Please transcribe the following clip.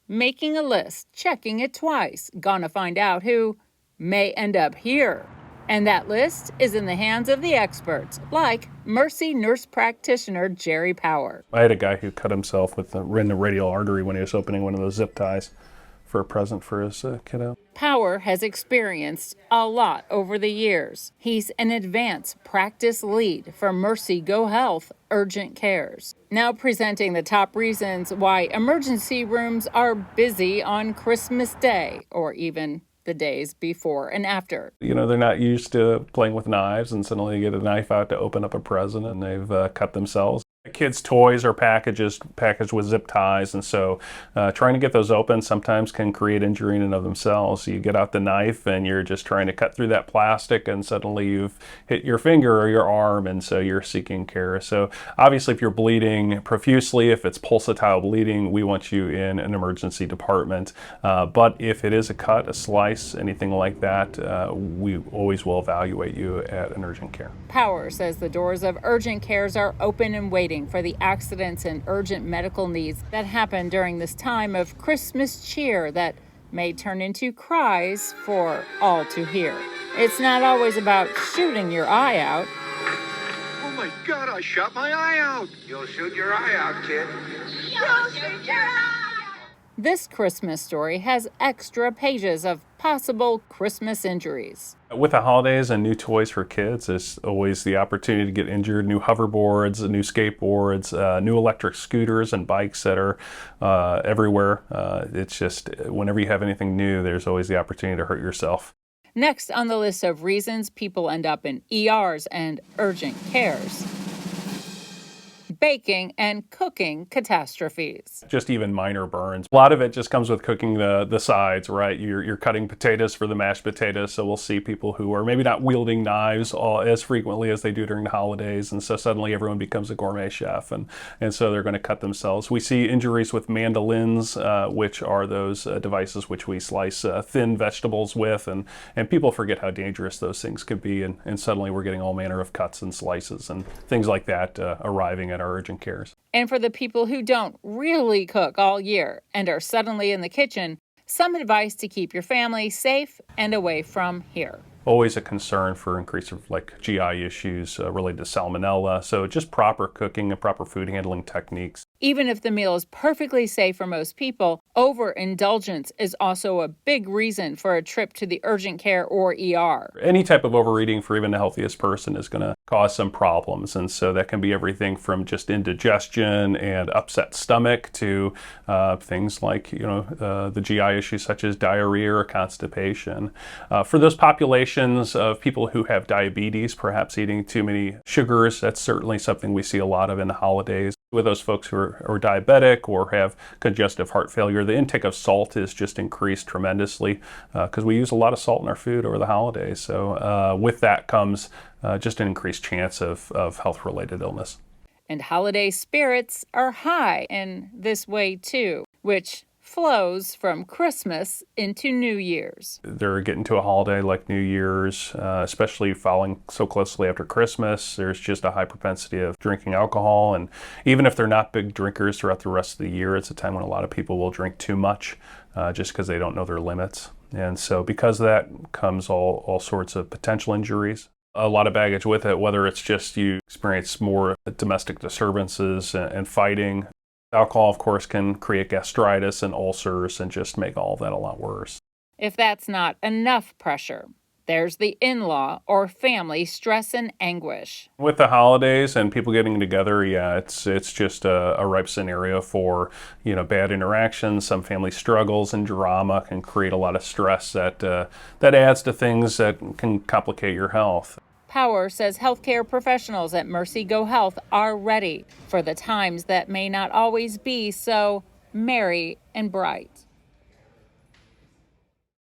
making a list, checking it twice, gonna find out who may end up here. And that list is in the hands of the experts, like Mercy nurse practitioner Jerry Power. I had a guy who cut himself in the radial artery when he was opening one of those zip ties for a present for his kiddo. Power has experienced a lot over the years. He's an advanced practice lead for Mercy-GoHealth Urgent Cares. Now presenting the top reasons why emergency rooms are busy on Christmas Day or even the days before and after. You know, they're not used to playing with knives, and suddenly you get a knife out to open up a present and they've cut themselves. Kids' toys are packaged with zip ties, and so trying to get those open sometimes can create injury in and of themselves. You get out the knife and you're just trying to cut through that plastic, and suddenly you've hit your finger or your arm, and so you're seeking care. So obviously if you're bleeding profusely, if it's pulsatile bleeding, we want you in an emergency department. But if it is a cut, a slice, anything like that, we always will evaluate you at an urgent care. Power says the doors of urgent cares are open and waiting for the accidents and urgent medical needs that happen during this time of Christmas cheer that may turn into cries for all to hear. It's not always about shooting your eye out. Oh my God, I shot my eye out. You'll shoot your eye out, kid. You'll shoot your eye out. This Christmas story has extra pages of possible Christmas injuries. With the holidays and new toys for kids, there's always the opportunity to get injured. New hoverboards, new skateboards, new electric scooters and bikes that are everywhere. It's just whenever you have anything new, there's always the opportunity to hurt yourself. Next on the list of reasons people end up in ERs and urgent cares: baking and cooking catastrophes. Just even minor burns. A lot of it just comes with cooking the sides, right? You're cutting potatoes for the mashed potatoes, so we'll see people who are maybe not wielding knives as frequently as they do during the holidays, and so suddenly everyone becomes a gourmet chef, and so they're going to cut themselves. We see injuries with mandolins, which are those devices which we slice thin vegetables with, and people forget how dangerous those things could be, and suddenly we're getting all manner of cuts and slices and things like that arriving at our urgent cares. And for the people who don't really cook all year and are suddenly in the kitchen, some advice to keep your family safe and away from here. Always a concern for increase of GI issues related to salmonella. So just proper cooking and proper food handling techniques. Even if the meal is perfectly safe for most people, overindulgence is also a big reason for a trip to the urgent care or ER. Any type of overeating for even the healthiest person is going to cause some problems. And so that can be everything from just indigestion and upset stomach to things like, the GI issues such as diarrhea or constipation. For those populations of people who have diabetes, perhaps eating too many sugars, that's certainly something we see a lot of in the holidays. With those folks who are diabetic or have congestive heart failure, the intake of salt is just increased tremendously because we use a lot of salt in our food over the holidays. So with that comes just an increased chance of health-related illness. And holiday spirits are high in this way too, which flows from Christmas into New Year's. They're getting to a holiday like New Year's, especially following so closely after Christmas. There's just a high propensity of drinking alcohol, and even if they're not big drinkers throughout the rest of the year, it's a time when a lot of people will drink too much just because they don't know their limits. And so because of that comes all sorts of potential injuries. A lot of baggage with it, whether it's just you experience more domestic disturbances and fighting. Alcohol, of course, can create gastritis and ulcers and just make all of that a lot worse. If that's not enough pressure, there's the in-law or family stress and anguish. With the holidays and people getting together, it's just a ripe scenario for bad interactions. Some family struggles and drama can create a lot of stress that adds to things that can complicate your health. Power says healthcare professionals at Mercy-GoHealth are ready for the times that may not always be so merry and bright.